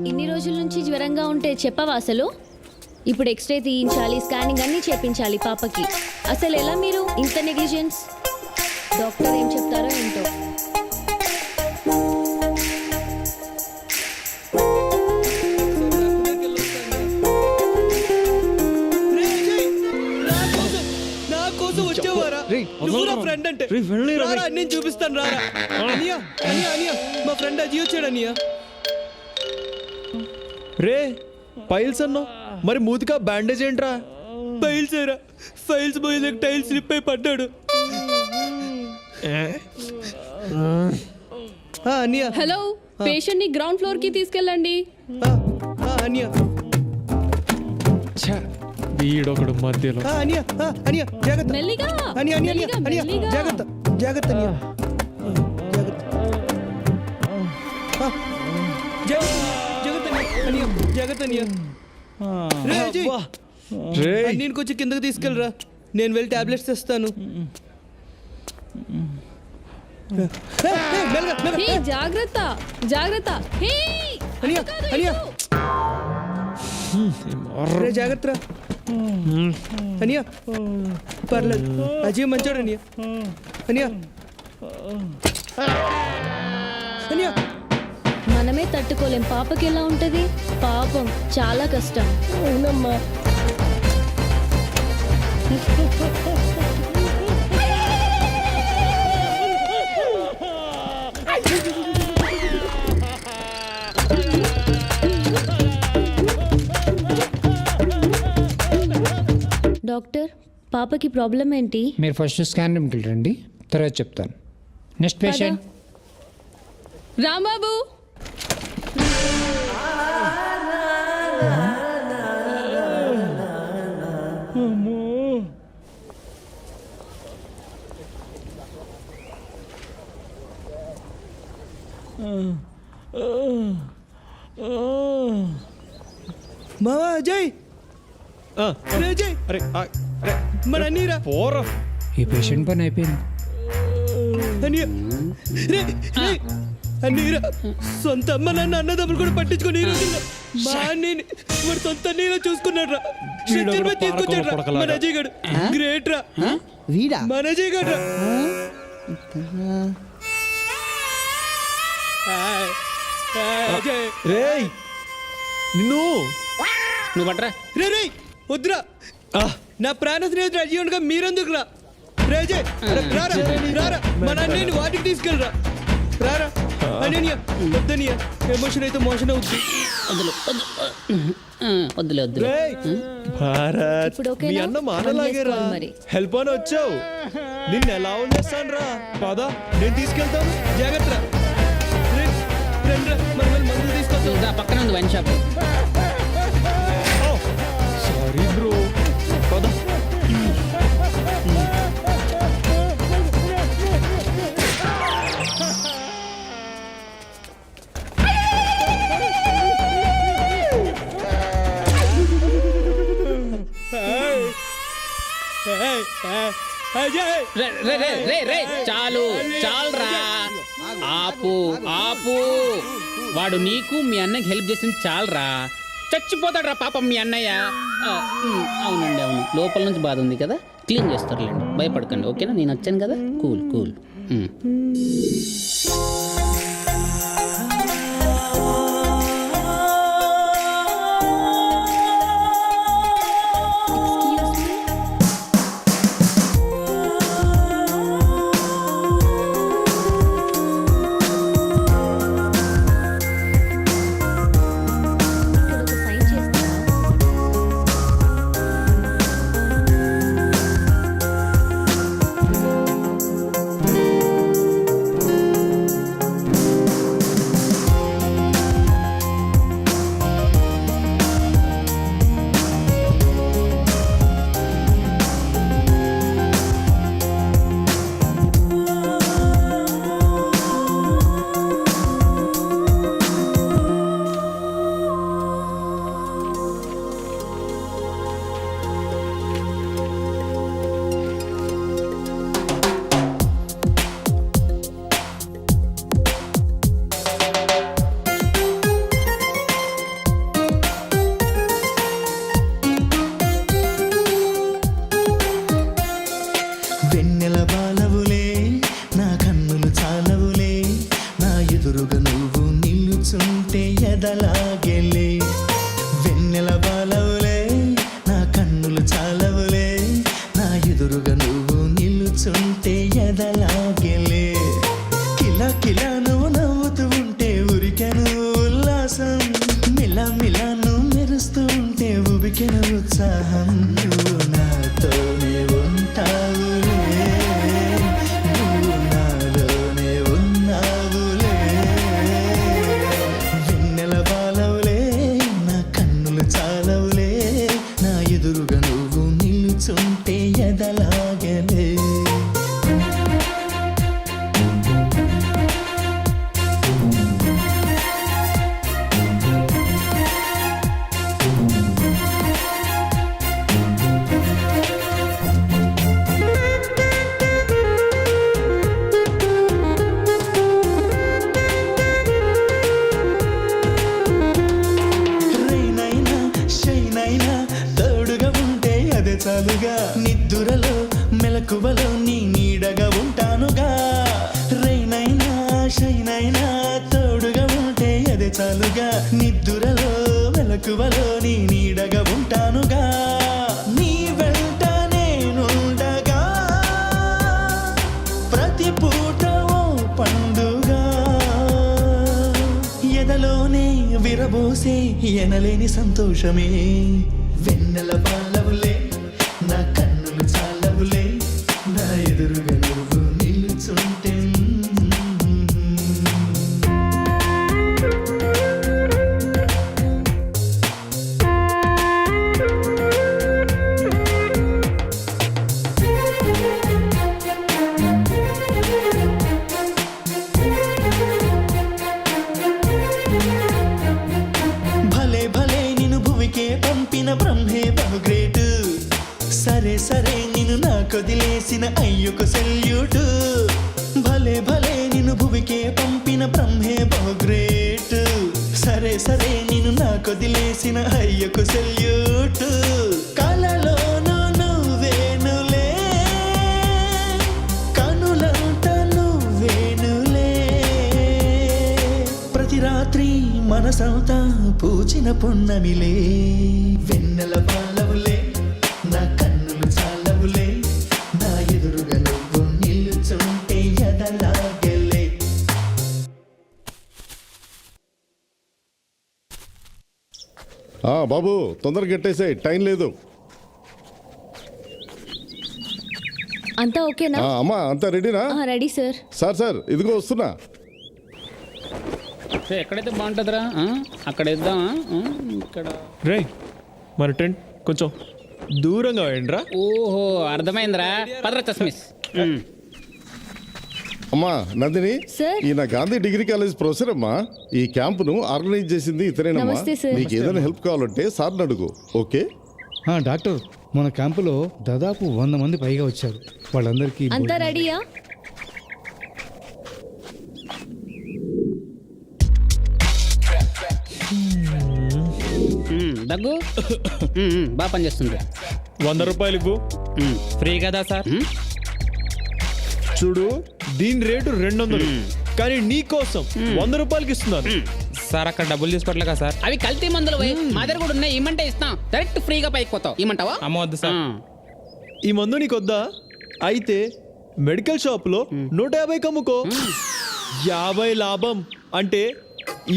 ఇన్ని రోజుల నుంచి జ్వరంగా ఉంటే చెప్పవా అసలు? ఇప్పుడు ఎక్స్రే తీయించాలి, స్కానింగ్ అన్నీ చేపించాలి పాపకి. అసలు ఎలా మీరు ఇంత నెగ్లిజెన్స్? డాక్టర్ ఏం చెప్తారో ఏంటో. నేను చూపిస్తాను రారా. అనియా అనియా అనియా మా ఫ్రెండ్ అజీ వచ్చాడు అనియా. రే పైల్స్ అన్నా, మరి మూతికా బ్యాండేజ్ ఏంట్రా? ఫైల్స్ ఏరా, ఫైల్స్ పోయి టైల్స్ స్లిప్ అయి పడ్డాడు. అనియా హలో, పేషెంట్ ని గ్రౌండ్ ఫ్లోర్ కి తీసుకెళ్ళండి. అనియా వీడొకడు మధ్యలో. అనియా అనియా జాగ్రత్త. మెల్లిగా అనియా అనియా మెల్లిగా, అనియా మెల్లిగా. జాగ్రత్త జాగ్రత్త అనియా జాగ్రత్త. జాగ్రత్త అనియా జాగ్రత్త అనియా. రే అజయ్, రే నేను కొంచెం కిందకి తీసుకెళ్ళరా, నేను వెళ్ళి టాబ్లెట్స్ తెస్తాను. హే, జాగ్రత్త జాగ్రత్త. హే, అనియా అనియా రే జాగ్రత్త రా. అనియా పర్లేదు, అజయ్ మంచోడు అనియా. అనియా అనియా మనమే తట్టుకోలేం, పాపకి ఎలా ఉంటది? పాపం చాలా కష్టం. అవునమ్మా. డాక్టర్, పాపకి ప్రాబ్లం ఏంటి? మీరు ఫస్ట్ స్కాన్ రూమ్కి వెళ్ళండి, తర్వాత చెప్తాను. Next patient. రాంబాబు, మావా అజయ్, రే అజయ్, అరే మన అన్నీరా. పోరా. ఈ పేషెంట్ పని అయిపోయింది. అన్నయ్య రే రే అన్నీరా. సొంత అమ్మ నాన్న అన్నదమ్ములు కూడా పట్టించుకొని ఈ రోజుల్లో మా అన్నయ్యని వాడు సొంత అన్నయ్యలా చూసుకున్నాడు రా. తీసుకొచ్చాడు రా మన అజయ్ గడు. గ్రేట్ రా వీడా మన అజయ్ గడు రా. అజయ్ రేయ్ నిన్ను నువ్వు పట్రా. రే రే వద్దురా, నా ప్రాణ స్నేహితుడు అజయ్ ఉండగా మీరెందుకు రా. రే అజయ్ రారా రారా, మన అన్నయ్యని వాటికి తీసుకెళ్ళరా. రారా అన్నయ్య, వద్దనియ ఎమోషన్ అయితే మోషన్ అవుతుంది. వద్దులే వద్దులే. రేయ్ భారత్, ఇప్పుడు ఓకేనా? మీ అన్న మానలాగేరా. వదిలేసుకోవాలి మరి. హెల్ప్ అని వచ్చావు, నిన్ను ఎలా వదిలేస్తాను రా. పద నేను తీసుకెళ్తాను. జాగ్రత్త రా. రే రండి రా, మనం వెళ్ళి మందులు తీసుకొస్తాం. దా, పక్కన ఉంది వైన్ షాప్. సారీ బ్రో, పద. అజయ్ రే రే రే రే రే, చాలు చాలురా. ఆపు ఆపు. వాడు నీకు మీ అన్నకి హెల్ప్ చేసింది చాలరా. చచ్చిపోతాడు రా పాపం మీ అన్నయ్య. అవునండి అవును, లోపల నుంచి బాధ ఉంది కదా, క్లీన్ చేస్తారులేండి, భయపడకండి. ఓకేనా, నేను వచ్చాను కదా. Cool cool. ఇక్కడ ఒక సైన్ చేస్తారా? నిలుచుంటే ఎదలాగెలే వెన్నెల బాలవులే నా కన్నులు చాలవులే నా ఎదురుగా నువ్వు నిలుచుంటే ఎదలాగెలే కిలా కిలా నువ్వు నవ్వుతూ ఉంటే ఉరికెను ఉల్లాసం మిలా మిలా నువ్వు మెరుస్తూ ఉంటే ఉబికెను ఉత్సాహం నువ్వు నాతోనే ఉంటావులే నువ్వు నాలోనే ఉన్నావులే వెన్నెల బాలవులే నా కన్నులు చాలవులే నా ఎదురుగా నువ్వు నిలుచుంటే ఎదలాగలే రైనైనా షైనైనా తోడుగా ఉంటే అదే చాలుగా నిద్దురలో మెలకువలో నీ నీడగా ఉంటానుగా రైనైనా షైనైనా తోడుగా ఉంటే అదే చాలుగా నిద్దురలో మెలకువలో నీ నీడగా ఉంటానుగా నీ వెంట నేనుండగా ప్రతి పూట ఓ పండుగ ఎదలోనే విరబోసే ఎనలేని సంతోషమే వెన్నెల బాలవులే నా కన్నులు చాలవులే నా ఎదురుగా నువ్వు నిలుచుంటే భలే భలే నిన్ను భువికే పంపిన బ్రహ్మే బహుగ్రేటు సరే సరే నిన్ను నాకొదిలేసిన అయ్యకు సెల్యూటు భలే భలే నిన్ను భువికే పంపిన బ్రహ్మే బహుగ్రేటు సరే సరే నిన్ను నాకొదిలేసిన అయ్యకు సెల్యూటు కలలోను నువ్వేనులే కనులంట నువ్వేనులే ప్రతి రాత్రి మనసంతా పూచిన పున్నమిలే వెన్నెల బాలవులే నా కన్నులు చాలవులే నా ఎదురుగా నువ్వు నిలుచుంటే ఎదలాగలే బాబు తొందరగా కట్టేసాయి టైం లేదు. అంతా ఓకేనా అమ్మా అంతా రెడీనా? Ready sir. సార్ ఇదిగో వస్తున్నా. ఎక్కడైతే బాగుంటుందిరా అక్కడ ఇద్దామా ఇక్కడ. రే మన టెంట్ కొంచెం దూరంగా వేయండిరా. ఓహో అర్థమైందిరా పదరా చస్మిస్. అమ్మా నందిని, సార్. ఈయన గాంధీ డిగ్రీ కాలేజ్ ప్రొఫెసర్ అమ్మా. ఈ క్యాంపును ఆర్గనైజ్ చేసింది ఇతరేనమ్మా. నమస్తే సార్. నీకు ఏదైనా హెల్ప్ కావాలంటే సార్ని అడుగు. ఓకే డాక్టర్ మన క్యాంపులో దాదాపు 100 మంది పైగా వచ్చారు. వాళ్ళందరికీ అంతా రెడీయా? దగ్గు బాగా పనిచేస్తుంది. 100 రూపాయలు ఇవ్వు. ఫ్రీ కదా సార్? చూడు దీని రేటు 200, కానీ నీ కోసం 100 రూపాయలకి ఇస్తున్నాను. సార్ అక్కడ డబ్బులు తీసుకోవట్లేగా సార్? అవి కల్తీ మందులు మా దగ్గర కూడా ఉన్నాయి. ఇమ్మంటే ఇస్తాం. డైరెక్ట్ ఫ్రీగా పైకి పోతావు. ఇమ్మంటావా? అమ్మవద్దు సార్. ఈ మందు నీకొద్దా? అయితే మెడికల్ షాప్లో 150 అమ్ముకో. 50 లాభం అంటే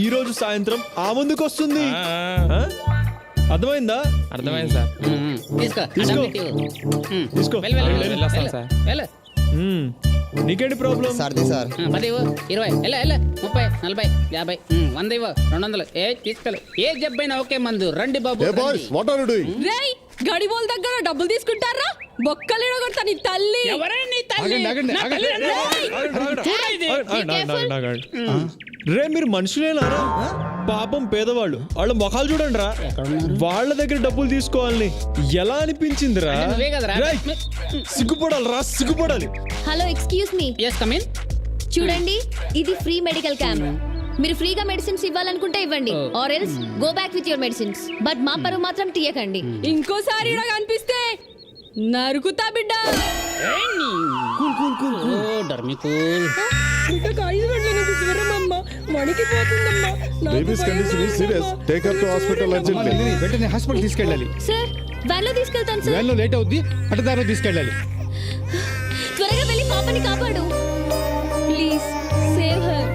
ఈ రోజు సాయంత్రం ఆ ముందుకు వస్తుంది. ఆ? అర్థమైందా? అర్థమైంది సార్. తీసుకో తీసుకో. అన్నం పెట్టు. తీసుకో. వెళ్ళు, వెళ్ళు, వెళ్ళు, వెళ్ళొస్తాం వెళ్ళు, సార్. వెళ్ళు. నీకేంటి ప్రాబ్లం? 10 ఇవ్వు, 20, 30, 40, 50, 100 ఇవ్వు, 200. తీసుకెళ్ళు. ఏ జబ్బైనా ఓకే మందు. రండి బాబు ఏ రండి. Boys what are you doing? రేయ్ గడిబోల్ దగ్గర డబ్బులు తీసుకుంటారా? బొక్కలు కొడతా నీ తల్లి. ఎవరే నీ తల్లి? నా తల్లి రండి. చూడు ఇది. రే మీరు మనుషులేనారా? పాపం పేదవాళ్ళు, వాళ్ళ ముఖాలు చూడండి రా. వాళ్ళ దగ్గర డబ్బులు తీసుకోవాలని ఎలా అనిపించిందిరా? నువ్వే కదరా. రేయ్, సిగ్గుపడాలి రా, సిగ్గుపడాలి. Hello excuse me. Yes come in. చూడండి ఇది ఫ్రీ మెడికల్ క్యాంప్. మీరు ఫ్రీగా మెడిసిన్స్ ఇవ్వాలనుకుంటే ఇవ్వండి, or else go back with your medicines. But మా పరువు మాత్రం తీయకండి. ఇంకోసారి ఇలా కనిపిస్తే నరుకుతా బిడ్డ. Cool cool cool cool. డర్మి కూల్. బిడ్డకు 5 గంటల నుంచి జ్వరం అమ్మ. వణికిపోతుందమ్మా నాకు baby's condition is serious. Take her to hospital urgently. Nandini వెంటనే హాస్పిటల్ తీసుకెళ్ళాలి. సార్ వ్యాన్లో తీసుకెళ్తాను సార్. వ్యాన్లో లేట్ అవుద్ది, అటదారిలో తీసుకెళ్ళాలి. త్వరగా వెళ్ళి పాపని కాపాడు. Please save her.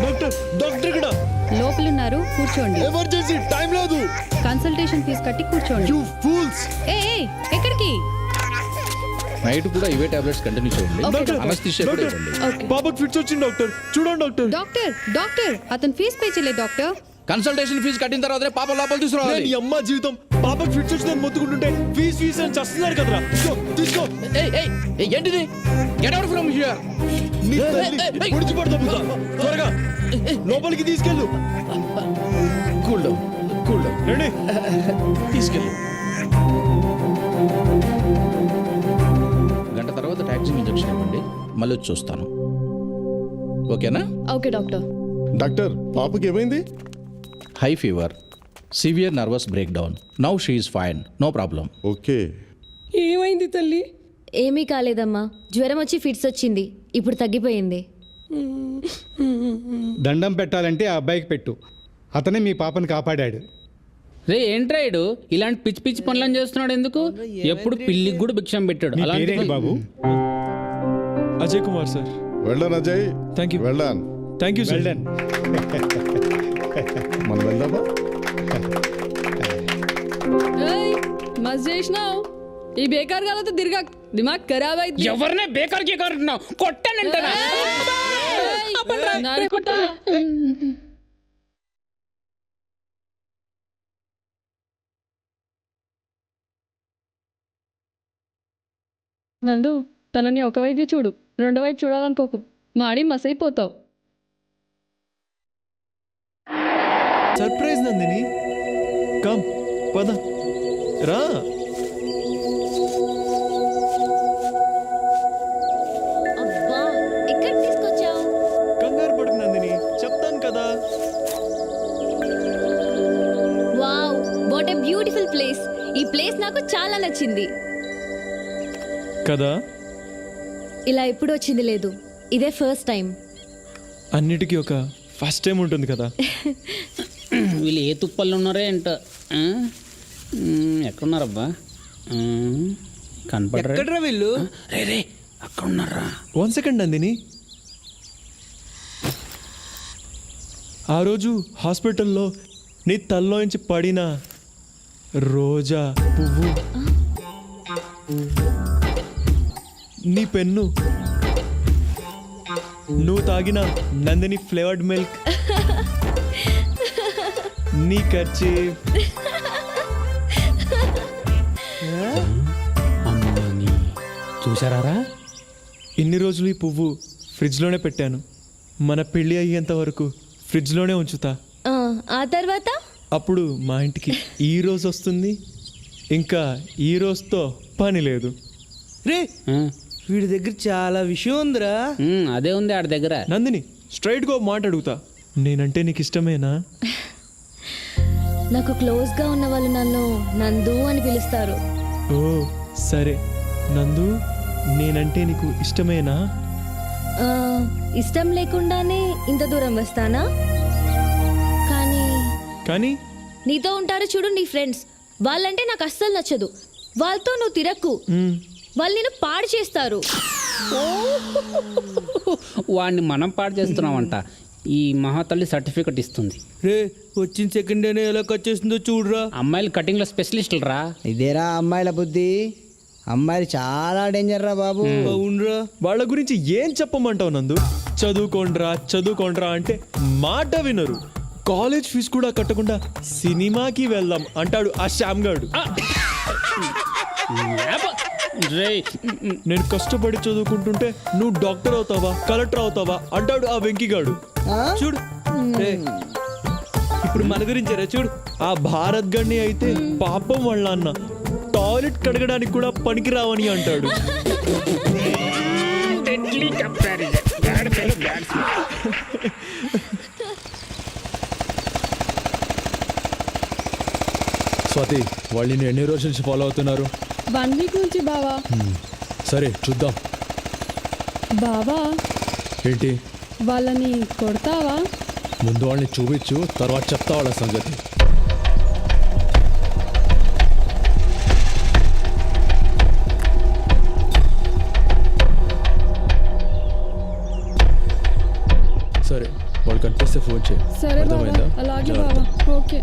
Doctor doctor ఇక్కడ లోపలున్నారు, కూర్చోండి. ఎమర్జెన్సీ టైం లేదు. కన్సల్టేషన్ ఫీజు కట్టి కూర్చోండి. You fools. ఏ ఎక్కడికి? నైట్ కూడా ఇవే టాబ్లెట్స్ కంటిన్యూ చేయండి. డాక్టర్, అనస్థిషియా కూడా డాక్టర్. ఇవ్వండి. ఓకే. పాపకు ఫిట్స్ వచ్చింది డాక్టర్. చూడండి డాక్టర్. డాక్టర్ అతను ఫీజు పే చేయలేదు డాక్టర్. కన్సల్టేషన్ ఫీజు కట్టిన తర్వాతనే పాప లోపల తీసుకురావాలి. నేను ఈ అమ్మ జీవితం పాపకు ఫిట్స్ వచ్చిందని మొత్తుకుంటుంటే ఫీజ్ అని చస్తున్నారు కదరా. తీసుకో ఏంటిది? Get out from here. నీ తల్లి పొడిచి పడతా త్వరగా లోపలికి తీసుకెళ్ళు. Cool down, cool down. రండి. తీసుకెళ్ళు. గంట తర్వాత టాక్సింగ్ ఇంజెక్షన్ ఇవ్వండి, మళ్ళీ వచ్చి చూస్తాను. ఓకేనా? Okay doctor. డాక్టర్ పాపకి ఏమైంది? High fever, severe nervous breakdown. Now she is fine, no problem. Okay. ఏమైంది తల్లి? ఏమీ కాలేదమ్మా, జ్వరం వచ్చి ఫిట్స్ వచ్చింది, ఇప్పుడు తగ్గిపోయింది. దండం పెట్టాలంటే ఆ అబ్బాయికి పెట్టు. అతనే మీ పాపని కాపాడాడు. రే ఏంట్రాయుడు ఇలాంటి పిచ్చి పిచ్చి పనులను చేస్తున్నాడు ఎందుకు? ఎప్పుడు పిల్లికి కూడా భిక్షం పెట్టాడు. నీ అలాంటి పేరేంటి బాబు? Ajay Kumar sir. Well done Ajay. Thank you. Well done. Thank you sir. Well done. మనం వెళ్దామా? మస్తు చేసినావు. ఈ బేకార్ గాలతో తిరగా దిమాగ్ ఖరాబ్ అయింది. ఎవరినే బేకార్ గీకార్ అంటున్నావు? కొట్టానంటారా? నందు తనని ఒకవైపు చూడు, రెండో వైపు చూడాలనుకోకు, మాడి మసైపోతావు. సర్ప్రైజ్ నందిని. కమ్ పద రా. అబ్బా ఎక్కడికి తీసుకొచ్చావు? కంగారు పడుకు నందిని, చెప్తాను కదా. Wow what a beautiful place. ఈ ప్లేస్ నాకు చాలా నచ్చింది. కదా ఇలా ఎప్పుడు వచ్చింది లేదు, ఇదే ఫస్ట్ టైం. అన్నిటికీ ఒక ఫస్ట్ టైం ఉంటుంది కదా. వీళ్ళు ఏ తుప్పల్లో ఉన్నారో ఏంటో. ఆ? ఎక్కడున్నారబ్బా? కనపడరా? ఎక్కడ్రా వీళ్ళు? రే రే అక్కడ ఉన్నారా? 1 సెకండ్ నందిని. ఆ రోజు హాస్పిటల్లో నీ తల్లోంచి పడిన రోజా పువ్వు, నీ పెన్ను, నువ్వు తాగిన నందిని ఫ్లేవర్డ్ మిల్క్, నీ ఖర్చు. అమ్మని చూసారా? ఇన్ని రోజులు ఈ పువ్వు ఫ్రిడ్జ్లోనే పెట్టాను. మన పెళ్ళి అయ్యేంత వరకు ఫ్రిడ్జ్లోనే ఉంచుతా. ఆ తర్వాత అప్పుడు మా ఇంటికి ఈ రోజు వస్తుంది, ఇంకా ఈ రోజుతో పని లేదు. రే వీడి దగ్గర చాలా విషయం ఉందిరా. అదే ఉంది ఆడి దగ్గర. నందిని స్ట్రైట్గా మాట అడుగుతా, నేనంటే నీకు ఇష్టమేనా? నాకు క్లోజ్గా ఉన్న వాళ్ళు నన్ను నందు అని పిలుస్తారు. ఓ సరే నందు, నేనంటే నీకు ఇష్టమేనా? ఆ, ఇష్టం లేకుండానే ఇంత దూరం వస్తానా? కానీ నీతో ఉంటారు చూడు నీ ఫ్రెండ్స్, వాళ్ళంటే నాకు అస్సలు నచ్చదు. వాళ్ళతో నువ్వు తిరక్కు, వాళ్ళు నేను పాడు చేస్తారు. వాడిని మనం పాడు చేస్తున్నామంట. ఈ మహాతల్లి సర్టిఫికెట్ ఇస్తుంది. రే వచ్చిన సెకండ్ డేనే ఎలా కట్ చేసిందో చూడరా. అమ్మాయిలు కటింగ్లో స్పెషలిస్టులు రా. ఇదేరా అమ్మాయిల బుద్ధి. అమ్మాయిలు చాలా డేంజర్ రా బాబు. అవునరా, వాళ్ళ గురించి ఏం చెప్పమంటావు నందు? చదువుకోండ్రా అంటే మాట వినరు. కాలేజ్ ఫీజు కూడా కట్టకుండా సినిమాకి వెళ్దాం అంటాడు ఆ శ్యామ్ గాడు. రేయ్, నేను కష్టపడి చదువుకుంటుంటే నువ్వు డాక్టర్ అవుతావా, కలెక్టర్ అవుతావా అంటాడు ఆ వెంకిగాడు. చూడు ఇప్పుడు మన గురించారా చూడు. ఆ భారత్ గణ్ణి అయితే పాపం వాళ్ళ అన్న టాయిలెట్ కడగడానికి కూడా పనికిరావని అంటాడు. deadly comparison. Bad fellow, bad fellow. Swathi, వాళ్ళని ఎన్ని రోజుల నుంచి ఫాలో అవుతున్నారు? 1 వీక్ నుంచి బావా. సరే చూద్దాం. బావా ఏంటి? వాళ్ళని కొడతావా? ముందు వాళ్ళని చూపించు, తర్వాత చెప్తా వాళ్ళ సంగతి. సరే, వాళ్ళు కనిపిస్తే ఫోన్ చేయి. సరే బావా, అర్థమైందా? అలాగే జాగ్రత్త. బావా. ఓకే.